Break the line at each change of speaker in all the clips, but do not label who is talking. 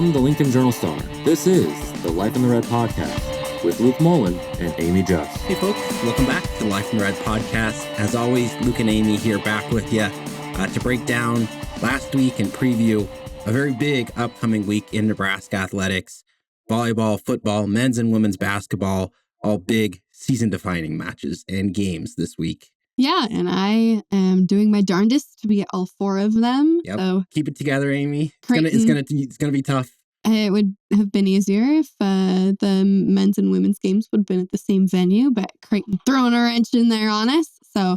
From the Lincoln Journal-Star, this is the Life in the Red podcast with Luke Mullin and Amie Just.
Hey folks, welcome back to the Life in the Red podcast. As always, Luke and Amie here back with you to break down last week and preview a very big upcoming week in Nebraska athletics. Volleyball, football, men's and women's basketball, all big season-defining matches and games this week.
Yeah, and I am doing my darndest to be at all four of them.
Yep.
So
keep it together, Amie. It's gonna be tough.
It would have been easier if the men's and women's games would have been at the same venue, but Creighton throwing a wrench in there on us. So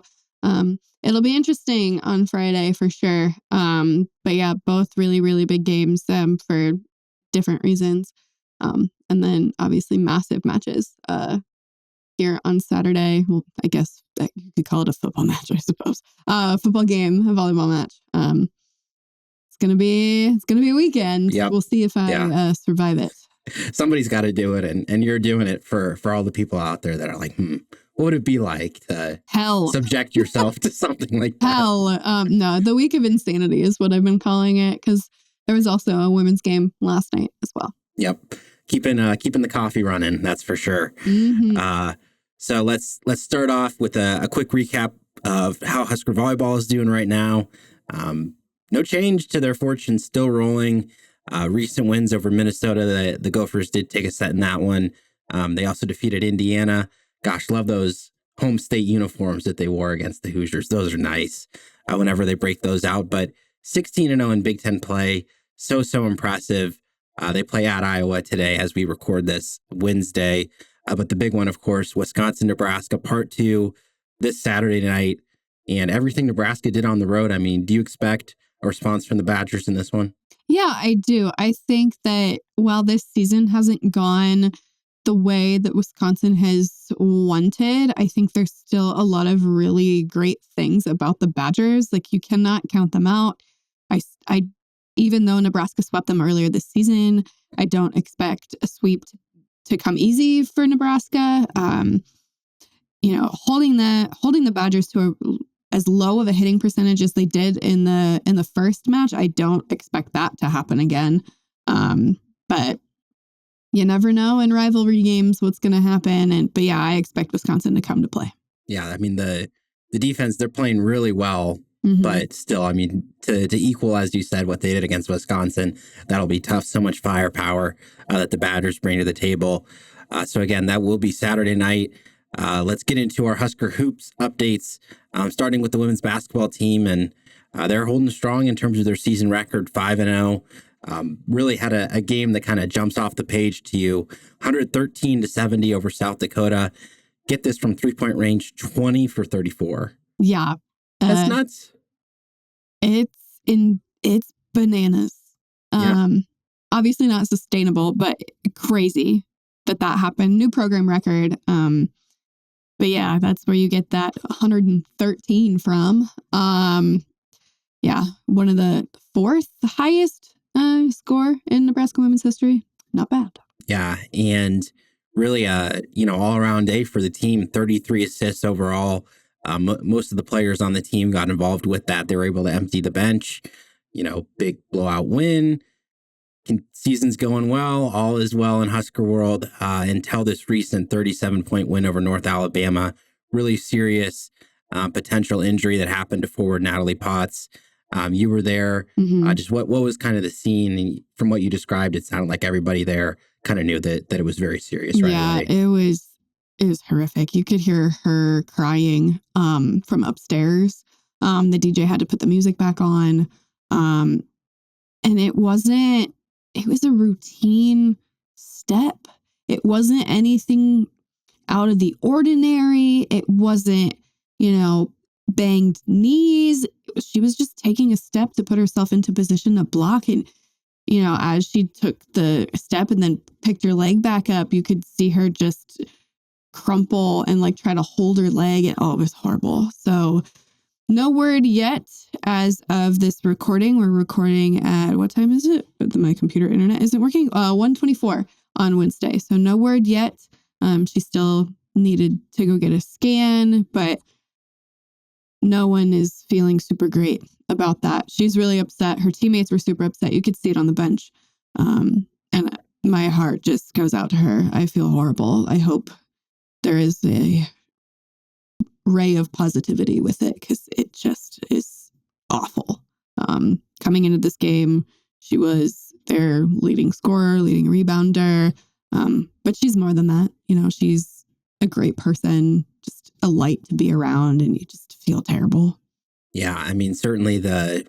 it'll be interesting on Friday for sure. But yeah, both really, really big games for different reasons. And then obviously massive matches here on Saturday. Well, I guess that you could call it a football match, I suppose. Football game, a volleyball match. It's gonna be a weekend.
Yep.
We'll see if I survive it.
Somebody's got to do it, and you're doing it for all the people out there that are like, what would it be like to subject yourself to something like that?
Hell, no. The week of insanity is what I've been calling it, because there was also a women's game last night as well.
Yep, keeping the coffee running, that's for sure.
Mm-hmm.
So let's start off with a quick recap of how Husker volleyball is doing right now. No change to their fortune, still rolling. Recent wins over Minnesota. The Gophers did take a set in that one. They also defeated Indiana. Gosh, love those home state uniforms that they wore against the Hoosiers. Those are nice whenever they break those out. But 16-0 in Big Ten play. So impressive. They play at Iowa today as we record this Wednesday. But the big one, of course, Wisconsin, Nebraska, part 2 this Saturday night. And everything Nebraska did on the road. I mean, do you expect a response from the Badgers in this one?
Yeah, I do. I think that while this season hasn't gone the way that Wisconsin has wanted, I think there's still a lot of really great things about the Badgers. Like, you cannot count them out. I even though Nebraska swept them earlier this season, I don't expect a sweep to come easy for Nebraska. Holding the Badgers to as low of a hitting percentage as they did in the first match, I don't expect that to happen again. But you never know in rivalry games what's going to happen. But yeah, I expect Wisconsin to come to play.
Yeah, I mean, the defense, they're playing really well.
Mm-hmm.
But still, I mean, to equal, as you said, what they did against Wisconsin, that'll be tough. So much firepower that the Badgers bring to the table. So again, that will be Saturday night. Let's get into our Husker Hoops updates, starting with the women's basketball team. And they're holding strong in terms of their season record, 5-0. Really had a game that kind of jumps off the page to you. 113-70 over South Dakota. Get this from three-point range, 20 for 34.
Yeah.
That's nuts.
It's bananas.
Yeah.
Obviously not sustainable, but crazy that happened. New program record. But yeah, that's where you get that 113 from. Yeah, one of the fourth highest score in Nebraska women's history. Not bad.
Yeah, and really, all around day for the team. 33 assists overall. Most of the players on the team got involved with that. They were able to empty the bench. Big blowout win. Season's going well. All is well in Husker world until this recent 37-point win over North Alabama. Really serious potential injury that happened to forward Natalie Potts. You were there.
Mm-hmm.
Just what was kind of the scene? And from what you described, it sounded like everybody there kind of knew that it was very serious right away.
It was horrific. You could hear her crying from upstairs. The DJ had to put the music back on. And it was a routine step. It wasn't anything out of the ordinary. It wasn't, banged knees. She was just taking a step to put herself into position to block. And, as she took the step and then picked her leg back up, you could see her just crumple and try to hold her leg. And it was horrible. So no word yet as of this recording. We're recording at, what time is it? My computer internet isn't working. 1:24 on Wednesday. So no word yet. She still needed to go get a scan, but no one is feeling super great about that. She's really upset. Her teammates were super upset. You could see it on the bench. And my heart just goes out to her. I feel horrible. I hope there is a ray of positivity with it, because it just is awful. Coming into this game, she was their leading scorer, leading rebounder. But she's more than that. She's a great person, just a light to be around, and you just feel terrible.
Yeah, I mean, certainly the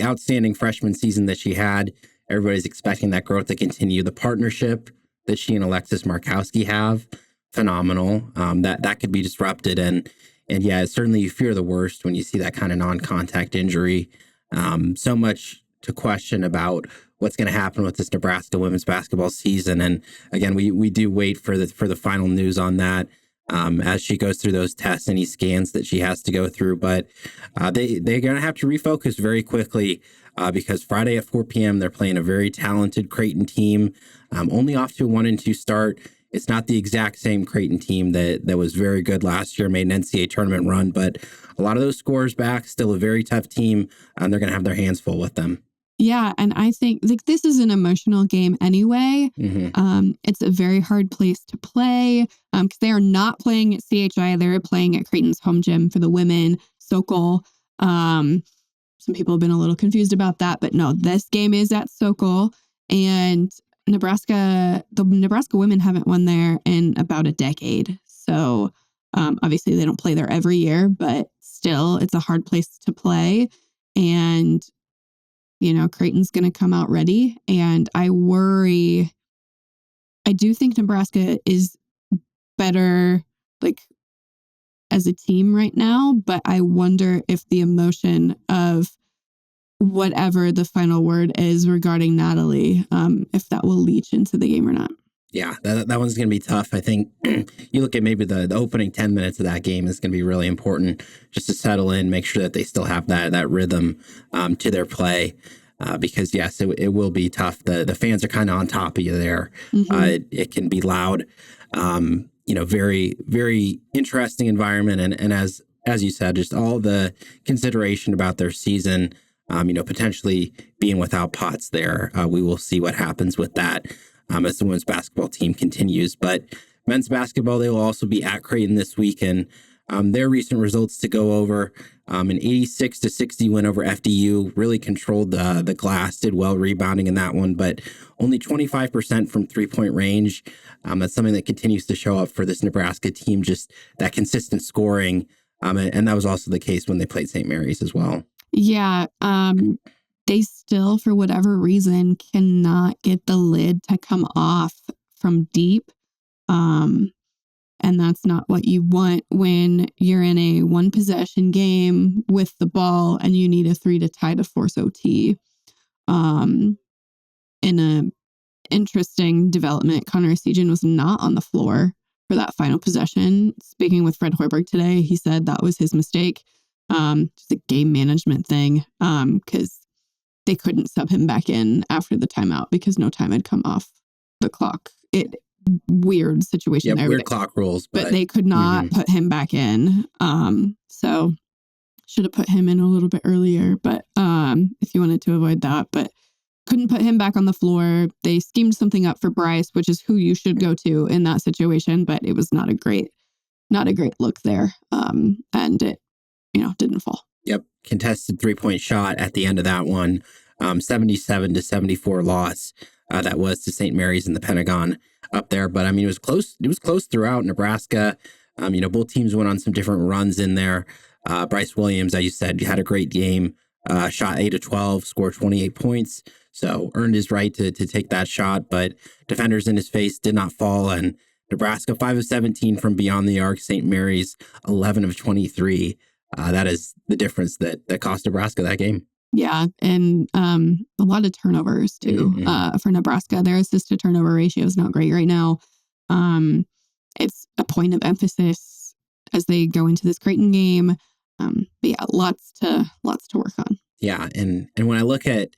outstanding freshman season that she had, everybody's expecting that growth to continue. The partnership that she and Alexis Markowski have, phenomenal. That could be disrupted, and yeah, certainly you fear the worst when you see that kind of non-contact injury. So much to question about what's going to happen with this Nebraska women's basketball season, and again, we do wait for the final news on that. As she goes through those tests, any scans that she has to go through. But they're going to have to refocus very quickly because Friday at 4 p.m. they're playing a very talented Creighton team, only off to a 1-2 start. It's not the exact same Creighton team that was very good last year, made an NCAA tournament run, but a lot of those scores back, still a very tough team. They're going to have their hands full with them.
Yeah, and I think this is an emotional game anyway.
Mm-hmm.
It's a very hard place to play because they are not playing at CHI. They're playing at Creighton's home gym for the women, Sokol. Some people have been a little confused about that, but no, this game is at Sokol. And the Nebraska women haven't won there in about a decade. So obviously they don't play there every year, but still it's a hard place to play. And Creighton's going to come out ready. And I do think Nebraska is better, as a team right now, but I wonder if the emotion of whatever the final word is regarding Natalie, if that will leach into the game or not.
Yeah, that one's going to be tough. I think you look at maybe the opening 10 minutes of that game is going to be really important just to settle in, make sure that they still have that rhythm to their play. Because, yes, it will be tough. The fans are kind of on top of you there. Mm-hmm. It can be loud, very, very interesting environment. And as you said, just all the consideration about their season, potentially being without Potts there. We will see what happens with that as the women's basketball team continues. But men's basketball, they will also be at Creighton this week. And their recent results to go over, an 86-60 win over FDU, really controlled the glass, did well rebounding in that one, but only 25% from three-point range. That's something that continues to show up for this Nebraska team, just that consistent scoring. And that was also the case when they played St. Mary's as well.
Yeah. They still, for whatever reason, cannot get the lid to come off from deep. And that's not what you want when you're in a one possession game with the ball and you need a 3 to tie to force OT. In a interesting development, Connor Sejan was not on the floor for that final possession. Speaking with Fred Hoiberg today, he said that was his mistake. Just a game management thing, because they couldn't sub him back in after the timeout because no time had come off the clock. Weird situation there.
Weird clock rules.
But they could not put him back in. So should have put him in a little bit earlier, but if you wanted to avoid that, but couldn't put him back on the floor. They schemed something up for Bryce, which is who you should go to in that situation, but it was not a great look there. And it, didn't fall. Yep.
Contested 3-point shot at the end of that one. 77-74 loss. That was to St. Mary's in the Pentagon up there. But I mean, it was close. It was close throughout. Nebraska, both teams went on some different runs in there. Bryce Williams, as you said, had a great game. Shot 8 of 12, scored 28 points. So earned his right to take that shot. But defenders in his face did not fall. And Nebraska 5 of 17 from beyond the arc. St. Mary's 11 of 23. That is the difference that cost Nebraska that game.
Yeah, and a lot of turnovers too for Nebraska. Their assist to turnover ratio is not great right now. It's a point of emphasis as they go into this Creighton game. But yeah, lots to work on.
Yeah, and when I look at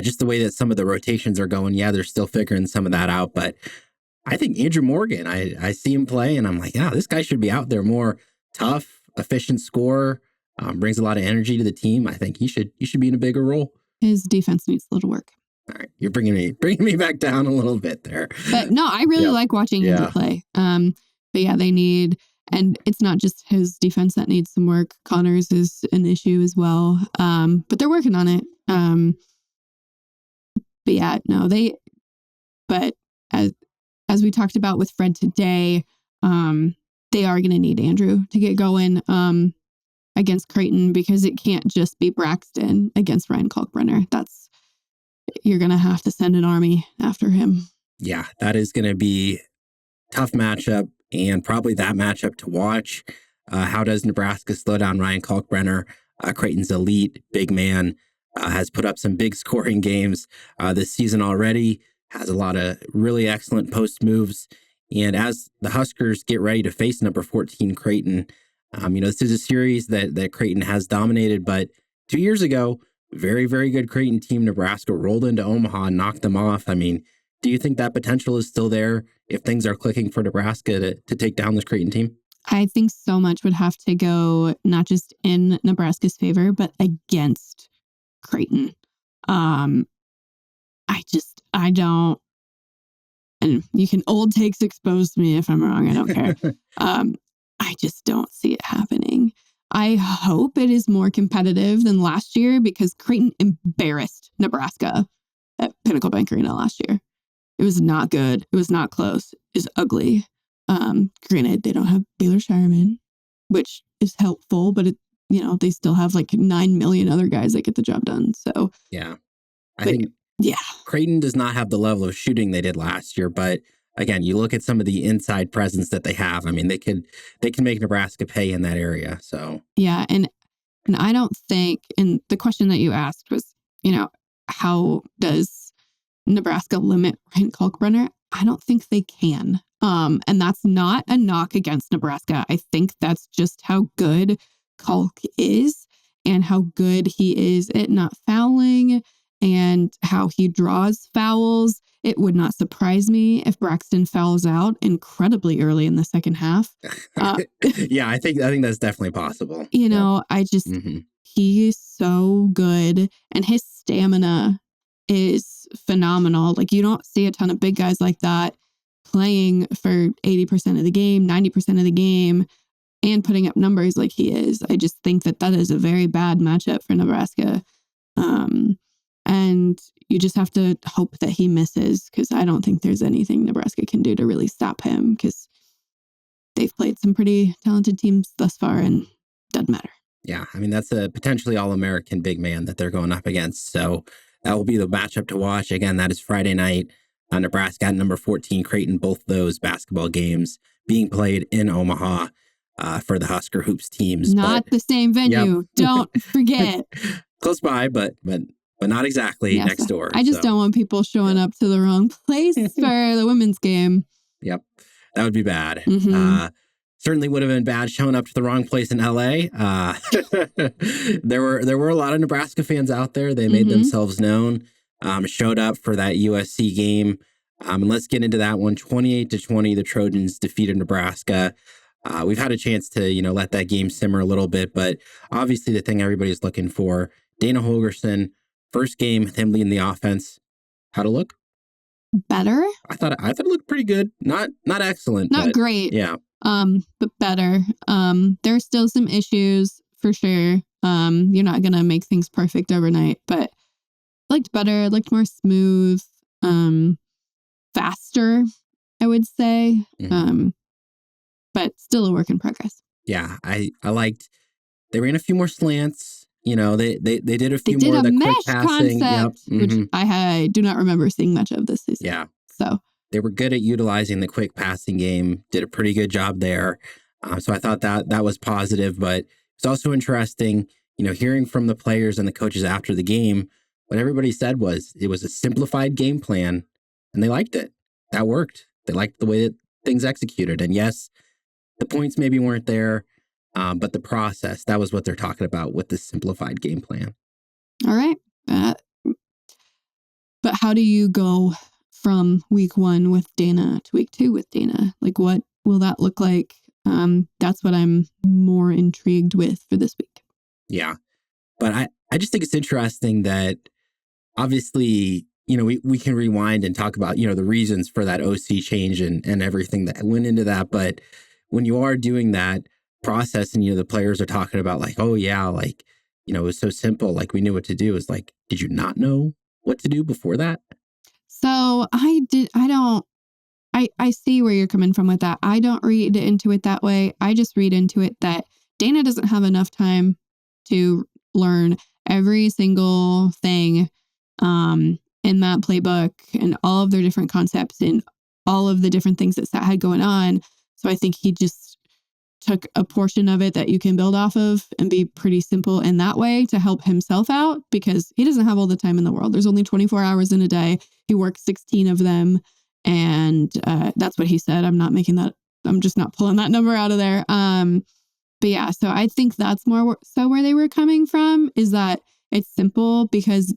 just the way that some of the rotations are going, yeah, they're still figuring some of that out. But I think Andrew Morgan, I see him play, and I'm like, yeah, this guy should be out there more. Tough, efficient scorer, brings a lot of energy to the team. I think he should be in a bigger role.
His defense needs a little work.
All right, you're bringing me back down a little bit there.
But no, I really
Yep.
like watching Andrew play. But yeah, they need, and it's not just his defense that needs some work. Connor's is an issue as well. But they're working on it. But yeah, no, but as we talked about with Fred today, they are going to need Andrew to get going against Creighton, because it can't just be Braxton against Ryan Kalkbrenner. You're going to have to send an army after him.
Yeah, that is going to be a tough matchup, and probably that matchup to watch. How does Nebraska slow down Ryan Kalkbrenner? Creighton's elite big man, has put up some big scoring games this season already, has a lot of really excellent post moves. And as the Huskers get ready to face number 14 Creighton, this is a series that Creighton has dominated, but 2 years ago, very, very good Creighton team, Nebraska, rolled into Omaha and knocked them off. I mean, do you think that potential is still there if things are clicking for Nebraska to take down this Creighton team?
I think so much would have to go not just in Nebraska's favor, but against Creighton. I don't, and you can old takes expose me if I'm wrong. I don't care. I just don't see it happening. I hope it is more competitive than last year, because Creighton embarrassed Nebraska at Pinnacle Bank Arena last year. It was not good. It was not close. It was ugly. Granted, they don't have Baylor Shireman, which is helpful, but they still have like 9 million other guys that get the job done. So
yeah, I think Creighton does not have the level of shooting they did last year, but again, you look at some of the inside presence that they have. I mean, they can make Nebraska pay in that area. So
yeah, and I don't think, and the question that you asked was, how does Nebraska limit Ryan Kalkbrenner? I don't think they can. And that's not a knock against Nebraska. I think that's just how good Kalk is, and how good he is at not fouling, and how he draws fouls. It would not surprise me if Braxton fouls out incredibly early in the second half.
Yeah, I think that's definitely possible.
I just, he is so good, and his stamina is phenomenal. Like, you don't see a ton of big guys like that playing for 80% of the game, 90% of the game, and putting up numbers like he is. I just think that is a very bad matchup for Nebraska. And you just have to hope that he misses, because I don't think there's anything Nebraska can do to really stop him, because they've played some pretty talented teams thus far, and doesn't matter.
Yeah, I mean, that's a potentially All-American big man that they're going up against. So that will be the matchup to watch. Again, that is Friday night. Nebraska at number 14, Creighton, both those basketball games being played in Omaha for the Husker Hoops teams.
Not the same venue. Yep. Don't forget.
Close by, but not exactly next door.
I just don't want people showing up to the wrong place for the women's game.
Yep, that would be bad.
Mm-hmm.
Certainly would have been bad showing up to the wrong place in LA. There were a lot of Nebraska fans out there. They made themselves known. Showed up for that USC game. And let's get into that one. 28-20, the Trojans defeated Nebraska. We've had a chance to, let that game simmer a little bit, but obviously the thing everybody's looking for, Dana Holgerson, first game, him leading the offense. How'd it look?
Better.
I thought it looked pretty good. Not excellent.
Not great.
Yeah.
But better. There's still some issues for sure. You're not gonna make things perfect overnight, but looked better, looked more smooth, faster, I would say. But still a work in progress.
Yeah, I liked, they ran a few more slants. They did a few more of the quick passing.
Concept, which I do not remember seeing much of this season.
Yeah.
So
they were good at utilizing the quick passing game, did a pretty good job there. So I thought that was positive, but it's also interesting, hearing from the players and the coaches after the game. What everybody said was it was a simplified game plan, and they liked it. That worked. They liked the way that things executed. And yes, the points maybe weren't there, but the process, that was what they're talking about with the simplified game plan.
All right. But how do you go from week 1 with Dana to week 2 with Dana? Like, what will that look like? That's what I'm more intrigued with for this week.
Yeah. But I just think it's interesting that obviously we can rewind and talk about, the reasons for that OC change and everything that went into that. But when you are doing that process and, the players are talking about like, oh yeah, like, it was so simple. Like we knew what to do. It's like, did you not know what to do before that?
So I see where you're coming from with that. I don't read into it that way. I just read into it that Dana doesn't have enough time to learn every single thing in that playbook and all of their different concepts and all of the different things that Sat had going on. So I think he just took a portion of it that you can build off of and be pretty simple in that way to help himself out, because he doesn't have all the time in the world. There's only 24 hours in a day. He works 16 of them. And that's what he said. I'm just not pulling that number out of there. But yeah, so I think that's more so where they were coming from, is that it's simple because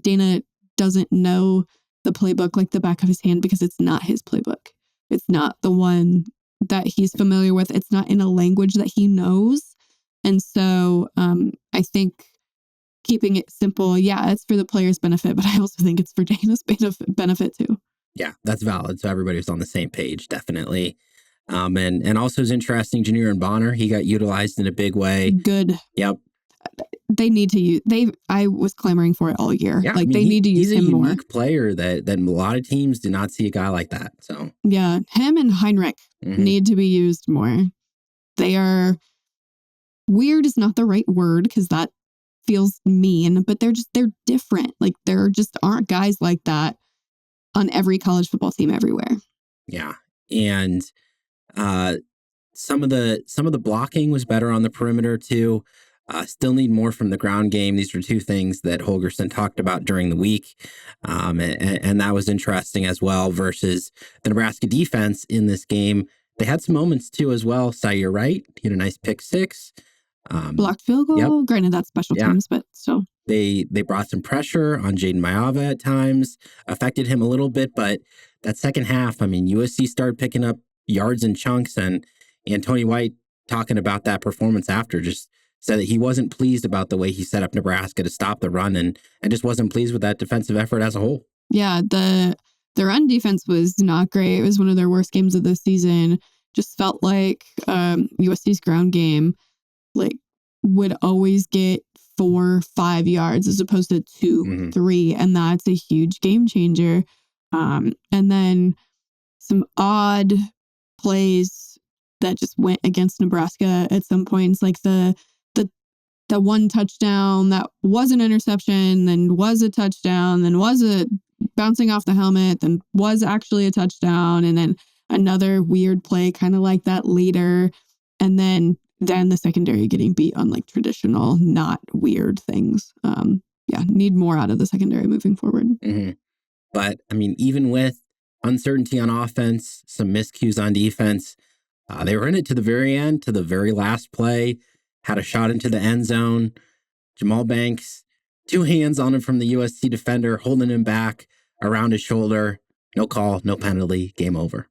Dana doesn't know the playbook like the back of his hand, because it's not his playbook. It's not the one that he's familiar with. It's not in a language that he knows. And so I think keeping it simple, yeah, it's for the player's benefit, but I also think it's for Dana's benefit too.
Yeah, that's valid. So everybody was on the same page, definitely. And also is interesting, Junior and Bonner, he got utilized in a big way.
Good.
Yep.
They need to use. I was clamoring for it all year.
Yeah,
they need to use him more.
He's a unique player that a lot of teams do not see a guy like that. So
yeah, him and Heinrich need to be used more. They are weird is not the right word, because that feels mean, but they're different. Like there just aren't guys like that on every college football team everywhere.
Yeah, and some of the blocking was better on the perimeter too. Still need more from the ground game. These were two things that Holgorsen talked about during the week. And that was interesting as well versus the Nebraska defense in this game. They had some moments too as well. Sire Wright, he had a nice pick six.
Blocked field goal. Yep. Granted, that's special teams, but still.
They brought some pressure on Jaden Mayava at times, affected him a little bit, but that second half, USC started picking up yards and chunks, and Tony White, talking about that performance after, just said that he wasn't pleased about the way he set up Nebraska to stop the run, and just wasn't pleased with that defensive effort as a whole.
Yeah, the run defense was not great. It was one of their worst games of the season. Just felt like USC's ground game would always get 4-5 yards as opposed to 2-3, and that's a huge game changer. And then some odd plays that just went against Nebraska at some points, like the one touchdown that was an interception, then was a touchdown, then was a bouncing off the helmet, then was actually a touchdown, and then another weird play kind of like that later, and then the secondary getting beat on traditional, not weird things. Need more out of the secondary moving forward.
Mm-hmm. But even with uncertainty on offense, some miscues on defense, they were in it to the very end, to the very last play, had a shot into the end zone. Jamal Banks, 2 hands on him from the USC defender, holding him back around his shoulder. No call, no penalty, game over.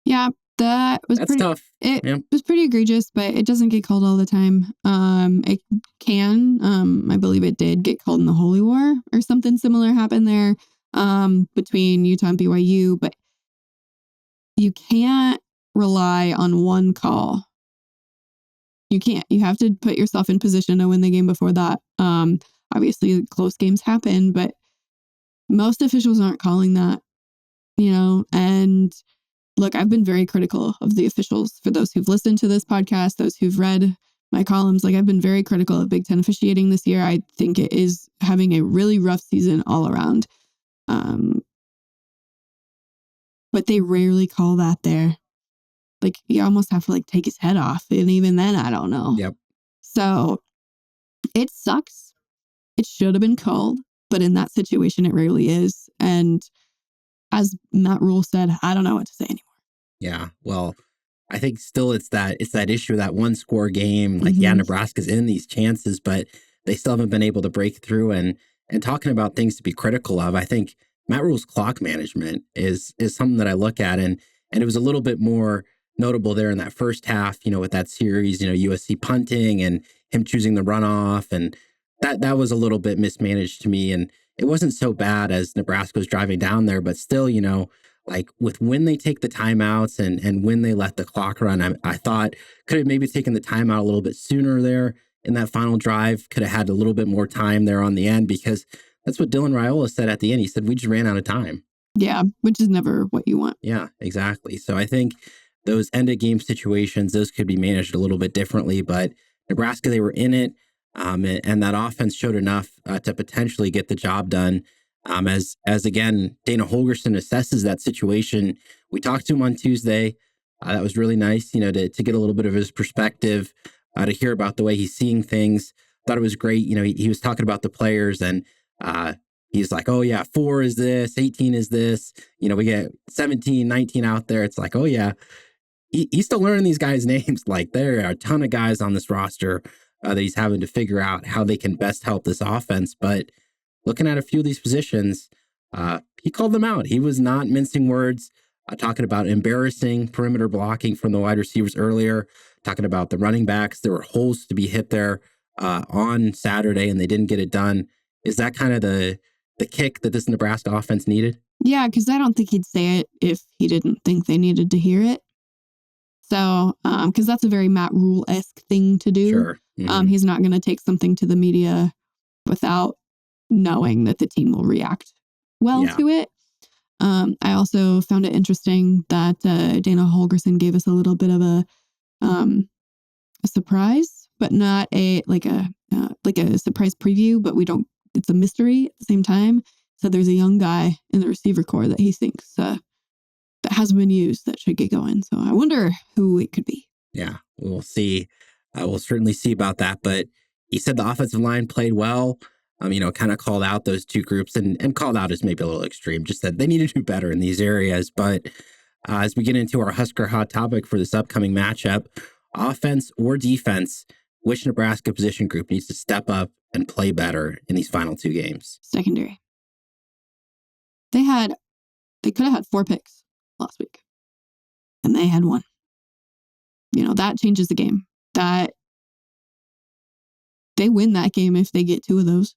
Yeah, that's
tough.
It was pretty egregious, but it doesn't get called all the time. It can. I believe it did get called in the Holy War, or something similar happened there between Utah and BYU, but you can't rely on one call. You can't. You have to put yourself in position to win the game before that. Obviously, close games happen, but most officials aren't calling that, and look, I've been very critical of the officials. For those who've listened to this podcast, those who've read my columns, I've been very critical of Big Ten officiating this year. I think it is having a really rough season all around. But they rarely call that there. You almost have to take his head off. And even then, I don't know.
Yep.
So it sucks. It should have been called, but in that situation, it rarely is. And as Matt Rule said, I don't know what to say anymore.
Yeah. Well, I think still it's that issue of that one score game. Nebraska's in these chances, but they still haven't been able to break through. And talking about things to be critical of, I think Matt Rule's clock management is something that I look at, and it was a little bit more notable there in that first half, with that series, USC punting and him choosing the runoff, and that was a little bit mismanaged to me. And it wasn't so bad as Nebraska was driving down there, but still, like with when they take the timeouts and when they let the clock run, I thought could have maybe taken the timeout a little bit sooner there in that final drive, could have had a little bit more time there on the end, because that's what Dylan Raiola said at the end. He said, we just ran out of time.
Yeah, which is never what you want.
Yeah, exactly. So I think those end of game situations, those could be managed a little bit differently, but Nebraska, they were in it. And that offense showed enough to potentially get the job done. As again, Dana Holgorsen assesses that situation. We talked to him on Tuesday. That was really nice, to get a little bit of his perspective, to hear about the way he's seeing things. Thought it was great. He was talking about the players, and he's like, oh yeah, 4 is this, 18 is this. We get 17, 19 out there. It's like, oh yeah, he's still learning these guys' names. Like, there are a ton of guys on this roster that he's having to figure out how they can best help this offense. But looking at a few of these positions, he called them out. He was not mincing words, talking about embarrassing perimeter blocking from the wide receivers earlier, talking about the running backs. There were holes to be hit there on Saturday, and they didn't get it done. Is that kind of the kick that this Nebraska offense needed?
Yeah, because I don't think he'd say it if he didn't think they needed to hear it. So, because that's a very Matt Rule-esque thing to do.
Sure. Mm-hmm.
He's not going to take something to the media without knowing that the team will react well to it. I also found it interesting that Dana Holgorsen gave us a little bit of a surprise, but not a surprise preview. But it's a mystery at the same time. So there's a young guy in the receiver corps that he thinks that hasn't been used that should get going. So I wonder who it could be.
Yeah, we'll see. We'll certainly see about that. But he said the offensive line played well. Kind of called out those two groups, and called out is maybe a little extreme. Just said they need to do better in these areas. But as we get into our Husker hot topic for this upcoming matchup, offense or defense, which Nebraska position group needs to step up and play better in these final 2 games?
Secondary. They could have had 4 picks last week, and they had 1. That changes the game. That they win that game if they get 2 of those.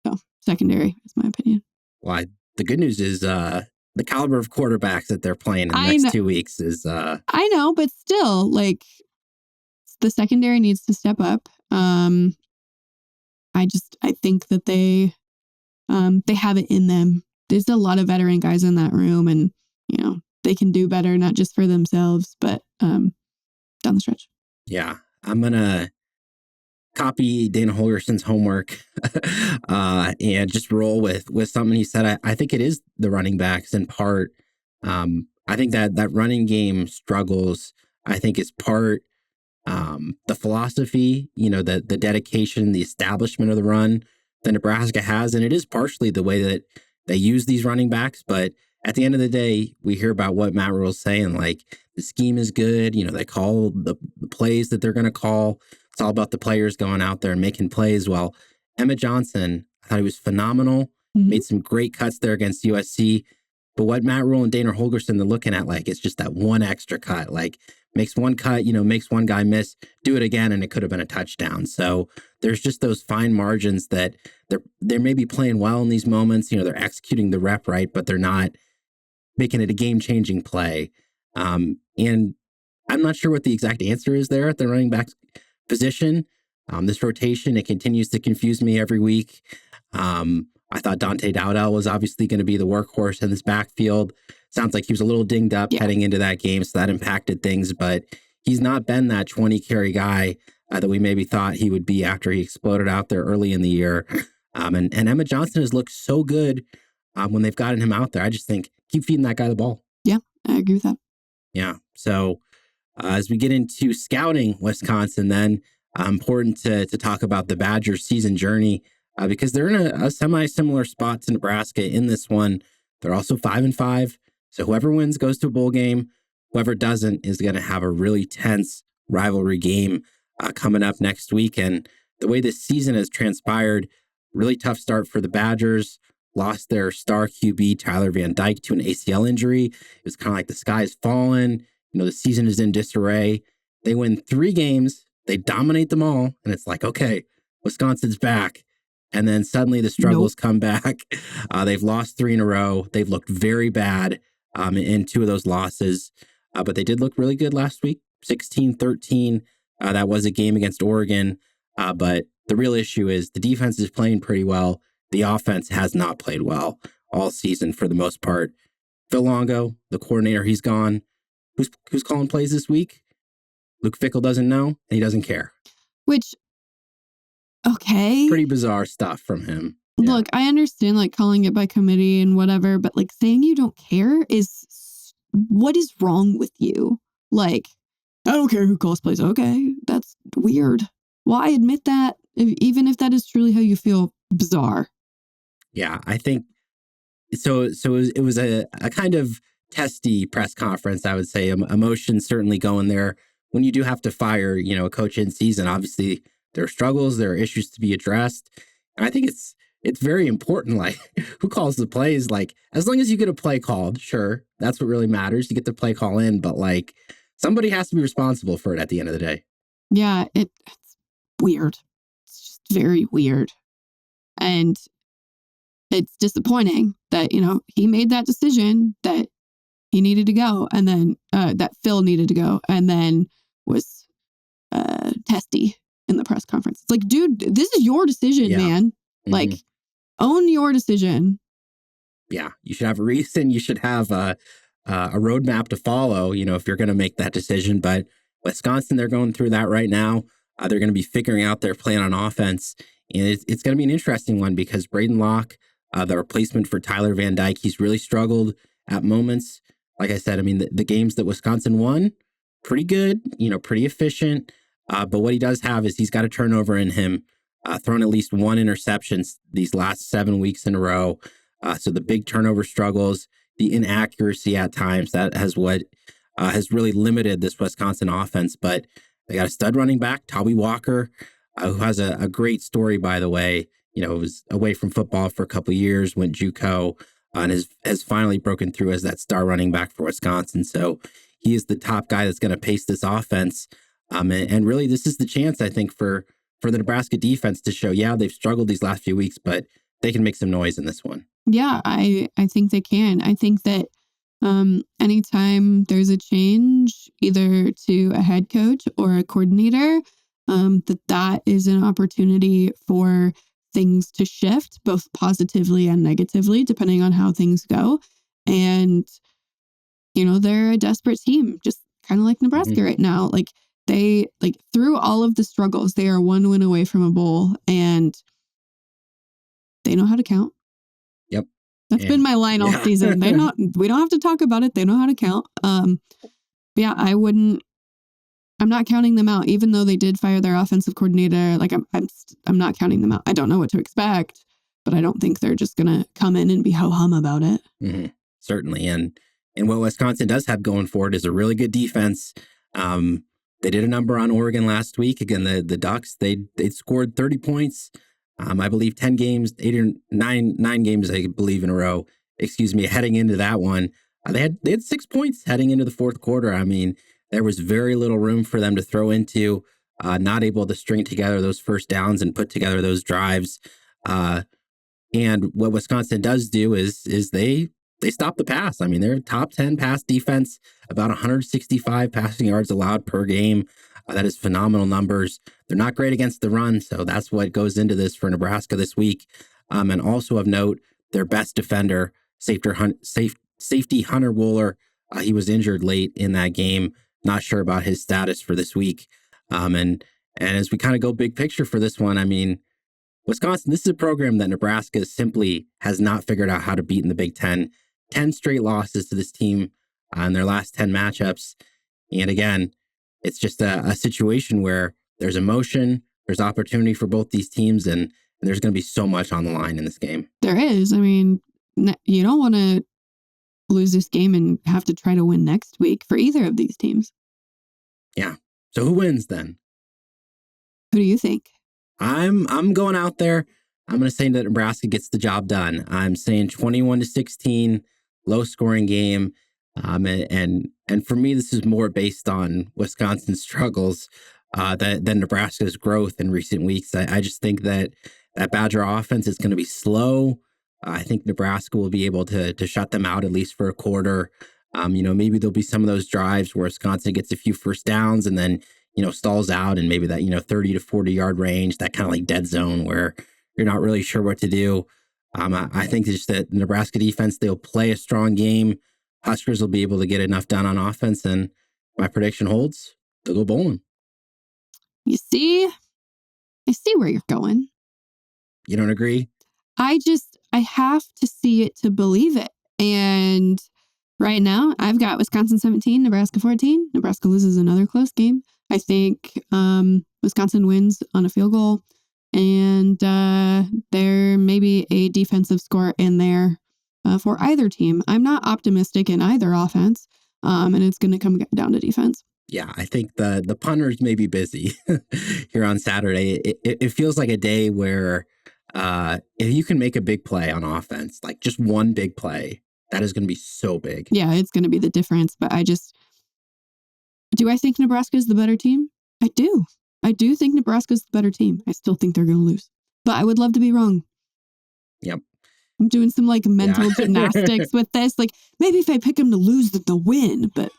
So secondary is my opinion.
Well, the good news is the caliber of quarterbacks that they're playing in the next 2 weeks is.
I know, but still, like, the secondary needs to step up. I think that they have it in them. There's a lot of veteran guys in that room, and they can do better, not just for themselves, but down the stretch.
Yeah, I'm gonna copy Dana Holgersen's homework and just roll with something he said. I think it is the running backs in part. I think that running game struggles, I think, is part the philosophy, the dedication, the establishment of the run that Nebraska has. And it is partially the way that they use these running backs. But at the end of the day, we hear about what Matt Rule's saying, like the scheme is good. They call the plays that they're going to call. It's all about the players going out there and making plays. Well, Emmett Johnson, I thought he was phenomenal. Mm-hmm. Made some great cuts there against USC. But what Matt Rule and Dana Holgorsen are looking at, like, it's just that one extra cut. Like, makes one cut, makes one guy miss, do it again, and it could have been a touchdown. So there's just those fine margins that they're maybe playing well in these moments. They're executing the rep right, but they're not making it a game-changing play. And I'm not sure what the exact answer is there at the running back position. This rotation, it continues to confuse me every week. I thought Dante Dowdell was obviously going to be the workhorse in this backfield. Sounds like he was a little dinged up heading into that game, so that impacted things. But he's not been that 20-carry guy that we maybe thought he would be after he exploded out there early in the year. And Emmett Johnson has looked so good when they've gotten him out there. I just think keep feeding that guy the ball.
Yeah, I agree with that.
Yeah. So as we get into scouting Wisconsin, then important to talk about the Badgers' season journey because they're in a semi-similar spot to Nebraska in this one. They're also 5-5. So whoever wins goes to a bowl game. Whoever doesn't is going to have a really tense rivalry game coming up next week. And the way this season has transpired, really tough start for the Badgers. Lost their star QB, Tyler Van Dyke, to an ACL injury. It was kind of like the sky's fallen. The season is in disarray. They win 3 games. They dominate them all. And it's like, okay, Wisconsin's back. and then suddenly the struggles come back. They've lost 3 in a row. They've looked very bad in 2 of those losses, but they did look really good last week, 16-13. That was a game against Oregon, but the real issue is the defense is playing pretty well. The offense has not played well all season for the most part. Phil Longo, the coordinator, he's gone. Who's calling plays this week? Luke Fickell doesn't know, and he doesn't care.
Which, okay.
Pretty bizarre stuff from him.
Look, I understand like calling it by committee and whatever, but like saying you don't care is, what is wrong with you? Like, I don't care who calls plays. Okay, that's weird. Why admit that, even if that is truly how you feel? Bizarre.
Yeah, I think so. It was a kind of testy press conference, I would say. Emotions certainly going there when you do have to fire, a coach in season. Obviously, there are struggles, there are issues to be addressed, and I think it's very important. Like, who calls the plays? Like, as long as you get a play called, sure, that's what really matters. You get the play call in, but like, somebody has to be responsible for it at the end of the day.
Yeah, it's weird. It's just very weird, and it's disappointing that he made that decision that he needed to go, and then that Phil needed to go, and then was testy in the press conference. It's like, dude, this is your decision, man. Like, own your decision.
Yeah, you should have a reason. You should have a roadmap to follow, if you're going to make that decision. But Wisconsin, they're going through that right now. They're going to be figuring out their plan on offense. And it's going to be an interesting one because Braden Locke, the replacement for Tyler Van Dyke, he's really struggled at moments. Like I said, I mean, the games that Wisconsin won, pretty good, pretty efficient. But what he does have is he's got a turnover in him, thrown at least 1 interception these last 7 weeks in a row. So the big turnover struggles, the inaccuracy at times, that has what has really limited this Wisconsin offense. But they got a stud running back, Toby Walker, who has a great story, by the way. Was away from football for a couple of years, went JUCO, and has finally broken through as that star running back for Wisconsin. So he is the top guy that's going to pace this offense. And really, this is the chance, I think, for the Nebraska defense to show, they've struggled these last few weeks, but they can make some noise in this one.
Yeah, I think they can. I think that anytime there's a change, either to a head coach or a coordinator, that is an opportunity for things to shift, both positively and negatively, depending on how things go. And, they're a desperate team, just kind of like Nebraska right now. Like, they, through all of the struggles, they are 1 win away from a bowl, and they know how to count.
Yep.
That's been my line all season. We don't have to talk about it. They know how to count. Yeah, I'm not counting them out, even though they did fire their offensive coordinator. Like, I'm not counting them out. I don't know what to expect, but I don't think they're just going to come in and be ho-hum about it.
Mm-hmm. Certainly. And what Wisconsin does have going for it is a really good defense. They did a number on Oregon last week. Again, the Ducks, they scored 30 points. I believe 10 games, 9 games, I believe, in a row. Heading into that one. They had 6 points heading into the fourth quarter. I mean, there was very little room for them to throw into, not able to string together those first downs and put together those drives. And what Wisconsin does do is they stop the pass. I mean, they're top 10 pass defense, about 165 passing yards allowed per game. That is phenomenal numbers. They're not great against the run, so that's what goes into this for Nebraska this week. And also of note, their best defender, safety Hunter Wooler, he was injured late in that game. Not sure about his status for this week. And as we kind of go big picture for this one, I mean, Wisconsin, this is a program that Nebraska simply has not figured out how to beat in the Big Ten. 10 straight losses to this team in their last 10 matchups. And again, it's just a situation where there's emotion, there's opportunity for both these teams, and there's going to be so much on the line in this game.
There is. I mean, you don't want to lose this game and have to try to win next week for either of these teams.
Yeah. So who wins then?
Who do you think?
I'm going out there. I'm going to say that Nebraska gets the job done. I'm saying 21-16, low scoring game. And for me, this is more based on Wisconsin's struggles than Nebraska's growth in recent weeks. I just think that that Badger offense is going to be slow. I think Nebraska will be able to shut them out at least for a quarter. Maybe there'll be some of those drives where Wisconsin gets a few first downs and then, stalls out and maybe that, 30 to 40 yard range, that kind of like dead zone where you're not really sure what to do. I think just that Nebraska defense, they'll play a strong game. Huskers will be able to get enough done on offense, and my prediction holds. They'll go bowling.
I see where you're going.
You don't agree?
I have to see it to believe it. And right now, I've got Wisconsin 17, Nebraska 14. Nebraska loses another close game. I think Wisconsin wins on a field goal. And there may be a defensive score in there for either team. I'm not optimistic in either offense, and it's going to come down to defense.
Yeah, I think the punters may be busy here on Saturday. It feels like a day where if you can make a big play on offense, like just one big play, that is going to be so big.
Yeah, it's going to be the difference. But do I think Nebraska is the better team? I do. I do think Nebraska's the better team. I still think they're going to lose, but I would love to be wrong.
Yep.
I'm doing some mental gymnastics with this. Maybe if I pick them to lose, that they'll win. But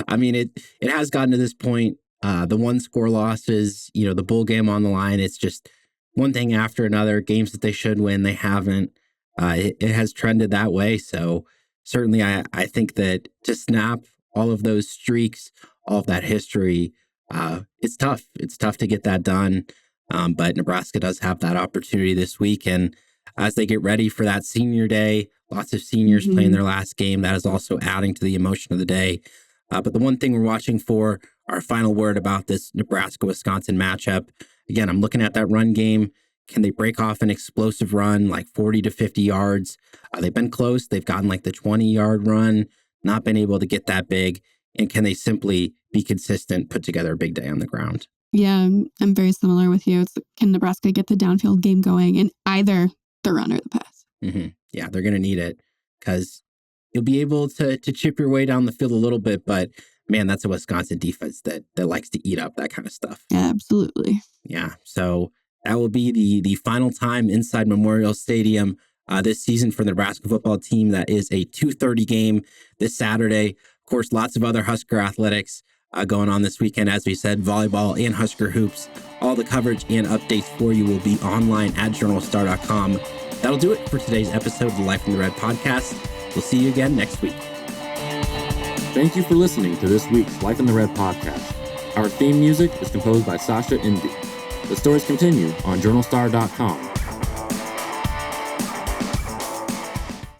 I mean, it has gotten to this point. The one score losses, the bowl game on the line. It's just one thing after another. Games that they should win, they haven't. It has trended that way. So certainly, I think that to snap all of those streaks, all of that history. It's tough. It's tough to get that done. But Nebraska does have that opportunity this week. And as they get ready for that senior day, lots of seniors playing their last game. That is also adding to the emotion of the day. But the one thing we're watching for, our final word about this Nebraska-Wisconsin matchup. Again, I'm looking at that run game. Can they break off an explosive run, like 40 to 50 yards? They've been close. They've gotten like the 20-yard run, not been able to get that big. And can they simply be consistent, put together a big day on the ground?
Yeah, I'm very similar with you. Can Nebraska get the downfield game going in either the run or the pass?
Mm-hmm. Yeah, they're going to need it because you'll be able to chip your way down the field a little bit. But man, that's a Wisconsin defense that likes to eat up that kind of stuff.
Yeah, absolutely.
Yeah, so that will be the final time inside Memorial Stadium this season for the Nebraska football team. That is a 2:30 game this Saturday. Of course, lots of other Husker athletics going on this weekend. As we said, volleyball and Husker hoops. All the coverage and updates for you will be online at journalstar.com. That'll do it for today's episode of the Life in the Red podcast. We'll see you again next week.
Thank you for listening to this week's Life in the Red podcast. Our theme music is composed by Sasha Indy. The stories continue on journalstar.com.